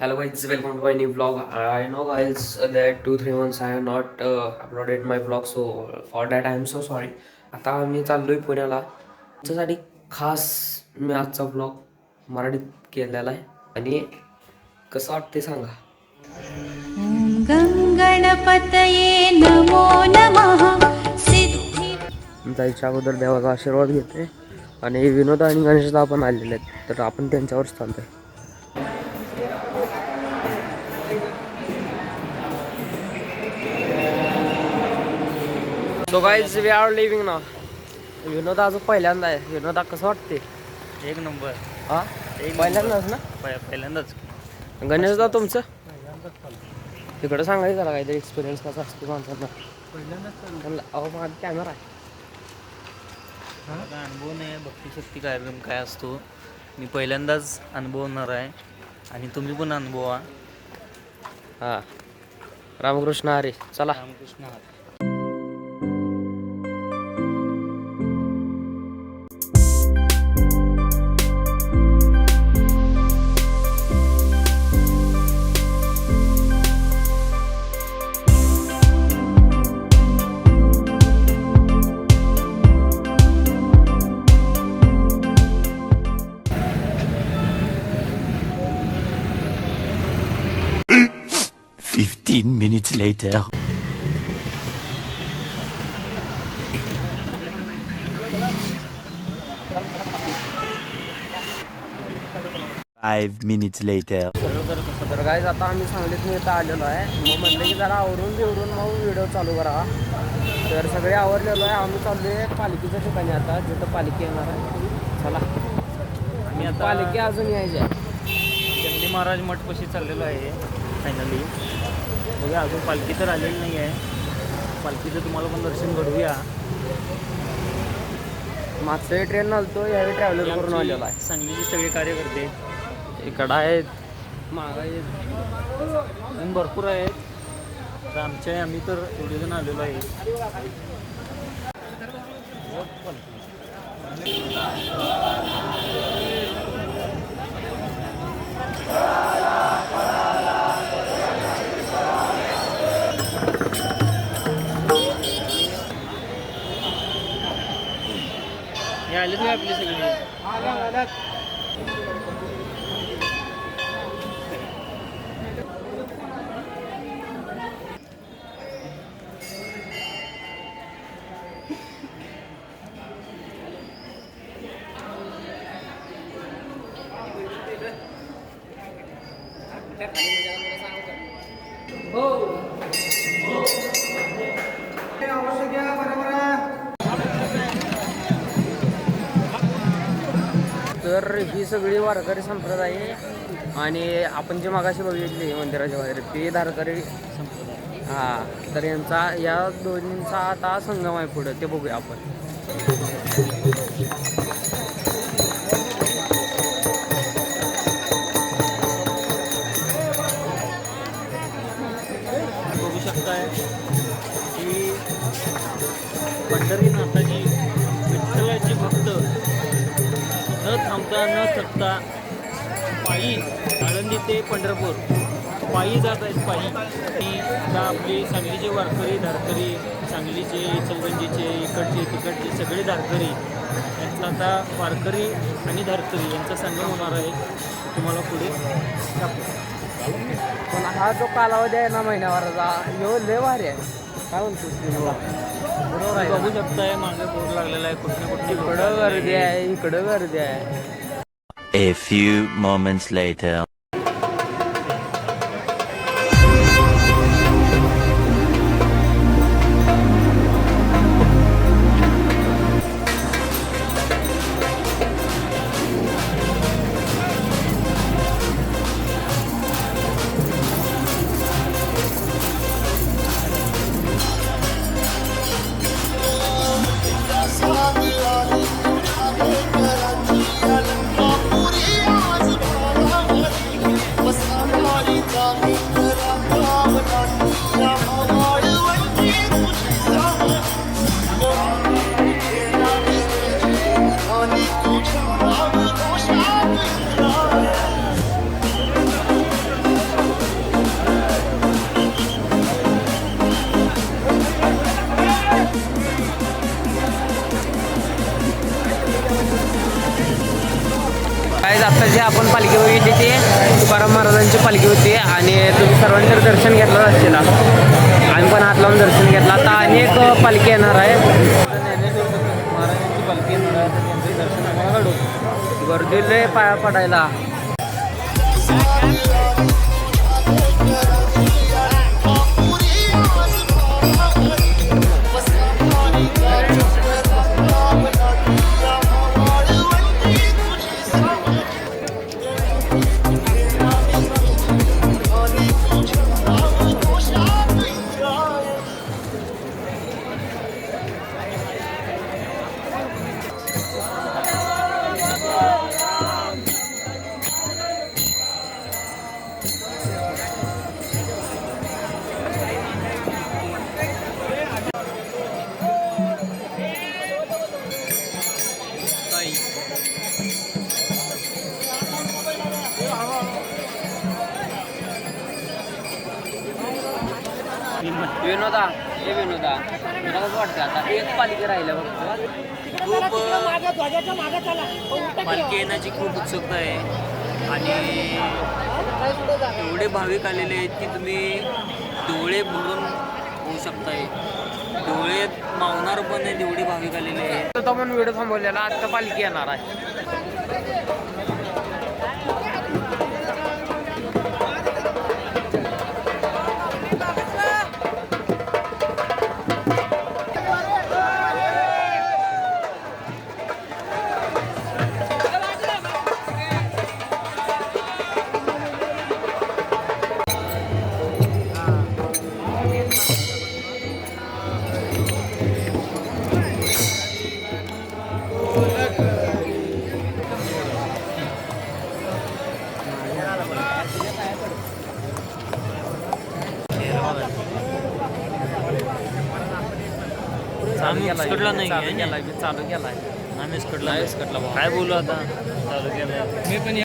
Hello guys, welcome to my new vlog. I know guys that 2-3 months I have not uploaded my vlog, so for that I am so sorry. आता मी चाललोय पुण्याला त्याच्यासाठी खास मी आजचा vlog मराठीत केलेला आहे आणि कसं वाटते सांगा. गणपतये नमो नमः. जायच्या अगोदर देवाचा आशीर्वाद घेते आणि विनोद आणि गणेशदा आपण आलेले आहेत तर आपण त्यांच्यावरच चालतोय. So guys we are living ना. विनोदा अजून पहिल्यांदा आहे. विनोदा कसं वाटते? एक नंबर. हा पहिल्यांदाच ना? पहिल्यांदाच. गणेशदा तुमचं तिकडं सांगायचं जरा काहीतरी एक्सपिरियन्स कसा असतो माणसांना. अहो माझा कॅमेरा आहे. माझा अनुभव नाही भक्तिशक्ती कार्यक्रम काय असतो मी पहिल्यांदाच अनुभवणार आहे आणि तुम्ही पण अनुभवा. हां रामकृष्ण हरी. चला Ramkrishna Hari. Minutes later. Five minutes later. तर गाईज आता आम्ही सांगलीत इथं आलेलो आहे. मग म्हणलं की जरा आवरून बिवरून मग व्हिडिओ चालू करा. तर सगळे आवरलेलो आहे. आम्ही चाललो आहे पालखीच्या ठिकाणी आता जिथं पालखी येणार आहे. चला आम्ही आता पालखी अजून यायची आहे. जंगली महाराज मठपाशी चाललेलो आहे फायनली. बघा अजून पालखी तर आलेली नाही आहे. पालखीचं तुम्हाला पण दर्शन घडवूया. मागच्या ट्रेन आलतो यावेळी ट्रॅव्हलर करून आलेलो आहे. सांगलीचे सगळे कार्यकर्ते इकडं आहेत मागं आहेत अजून भरपूर आहेत. तर आम्ही तर एवढे जण आलेलो आहे. हे आले तुम्ही आपले सगळे. तर ही सगळी वारकरी संप्रदाय आहे आणि आपण जे मागाशी बघितली मंदिराच्या बाहेर ते धारकरी संप्रदाय. हां तर यांचा या दोन्हींचा आता संगम आहे पुढं ते बघूया आपण. बघू शकताय की पंढरीनाथाची विठ्ठलाची भक्त न थांबता न थकता पायी आळंदी ते पंढरपूर पायी जात आहेत. पायी आणि आता आपले सांगलीचे वारकरी धारकरी सांगलीचे इचलकरंजीचे इकडचे तिकडचे सगळे धारकरी यांचा आता वारकरी आणि धारकरी यांचा संगम होणार आहे. तुम्हाला पुढे दाखवतो. पण हा जो कालावधी आहे ना महिन्याभराचा ह्यो लय भारी आहे. काय म्हणतोस तू? बरोबर आहे. बघू शकताय मागे बोर्ड लागलेला आहे. कुठे कुठे इकडं गर्दी आहे इकडं गर्दी आहे. A few moments later. काय आता जे आपण पालखी बघितली ते तुकाराम महाराजांची पालखी होती आणि तुम्ही सर्वांनी तर दर्शन घेतलं असेल. आम्ही पण हात लावून दर्शन घेतलं. आता अनेक पालखी येणार आहे. महाराजांची पालखी येणार आहे तर त्यांचं दर्शन आम्हाला घडवतो. गर्दी लय पाया पडायला. विनोदा तुला कसं वाटतं आता एक पालखी राहिल्या फक्त. पालखी येण्याची खूप उत्सुकता आहे आणि एवढे भाविक आलेले आहेत की तुम्ही डोळे भरून होऊ शकताय. डोळे मावणार पण आहेत एवढे भाविक आलेले आहेत. तो पण व्हिडिओ थांबवलेला. आता पालखी येणार आहे. आम्ही विस्कटला नाही चालू केलाय. आम्ही विस्कटला काय बोलू आता. चालू केलं मी पण.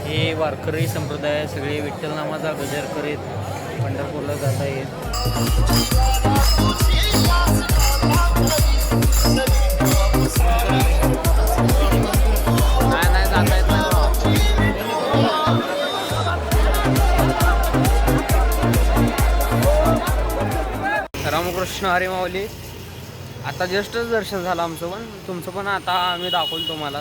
हे वारकरी संप्रदाय सगळे विठ्ठल नामाचा गजर करीत पंढरपूरला जात आहेत. नाही जाता येत नाही. रामकृष्ण हरी माऊली. आता जस्टच दर्शन झालं आमचं पण. तुमचं पण आता आम्ही दाखवलं तुम्हाला.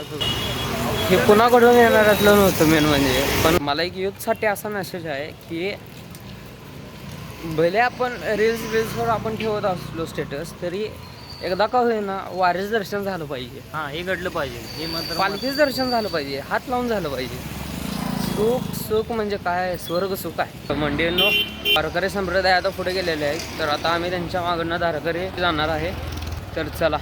हे कुणाकडून येणार असलं नव्हतं मेन म्हणजे. पण मला एक यूथसाठी असा मेसेज आहे की भले आपण रील्सवर आपण ठेवत असलो स्टेटस तरी एकदा का होईना वारीचं दर्शन झालं पाहिजे. हां हे घडलं पाहिजे. हे मात्र पालखीचं दर्शन झालं पाहिजे. हात लावून झालं पाहिजे. सुख म्हणजे काय स्वर्ग सुख आहे. मंडळींनो वारकरी संप्रदाय आता पुढे गेलेले आहेत तर आता आम्ही त्यांच्या मागणं धारकरी जाणार आहे. तर चला.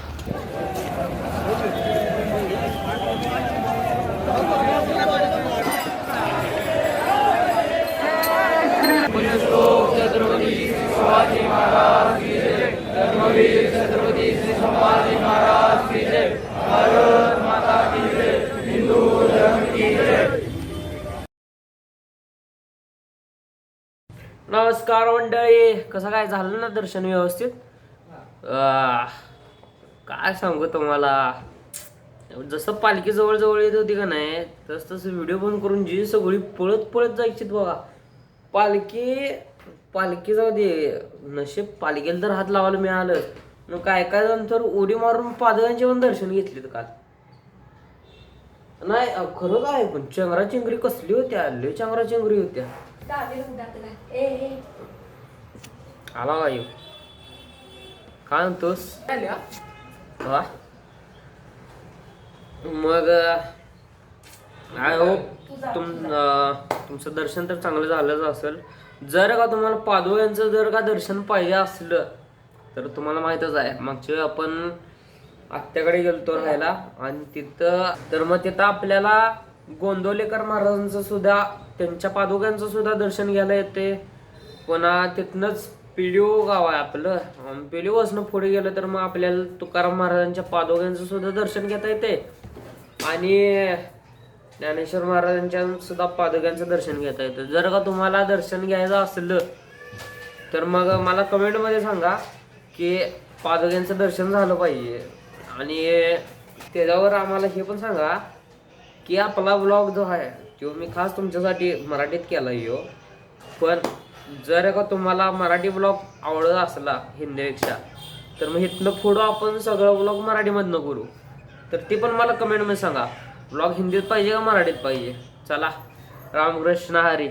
नमस्कार मंडळी. कसं काय झालं ना दर्शन व्यवस्थित. काय सांगू तुम्हाला. जसं पालखी जवळ येत होती का नाही तसं व्हिडिओ बंद करून जी सगळी पळत जायची बघा. पालखी जाऊ दे. नशीब पालखीला तर हात लावायला मिळालं. मग काय नंतर उडी मारून पादकांचे पण दर्शन घेतले काल. नाही खरंच आहे पण चंगराचेंगरी कसली होत्या. लय चंगराचेंगरी होत्या. आला वायू काय म्हणतोस. मग आय होप तुमचं दर्शन तर चांगलं झालंच असेल. जर का तुम्हाला पादुकांचं जर का दर्शन पाहिजे असलं तर तुम्हाला माहीतच आहे मागच्या वेळी आपण आत्याकडे गेलतो राहायला आणि तिथं आपल्याला गोंदवलेकर महाराजांचं सुद्धा त्यांच्या पादुकांचं सुद्धा दर्शन घ्यायला येते. पुन्हा तिथनंच पिलिओ गाव आहे आपलं. पिलिओपासून पुढे गेलं तर मग आपल्याला तुकाराम महाराजांच्या पादुकांचं सुद्धा दर्शन घेता येते आणि ज्ञानेश्वर महाराजांच्या सुद्धा पादुकांचं दर्शन घेता येतं. जर का तुम्हाला दर्शन घ्यायचं असलं तर मग मला कमेंटमध्ये सांगा की पादुकांचं दर्शन झालं पाहिजे आणि त्याच्यावर आम्हाला हे पण सांगा की आपला ब्लॉग जो आहे तो मी खास तुमच्यासाठी मराठीत केला यो. पण जर का तुम्हाला मराठी ब्लॉग आवडत असला हिंदीपेक्षा तर मग इथनं पुढं आपण सगळं ब्लॉग मराठीमधनं करू. तर ते पण मला कमेंटमध्ये सांगा, ब्लॉग हिंदीत पाहिजे का मराठीत पाहिजे. चला, रामकृष्ण हरी.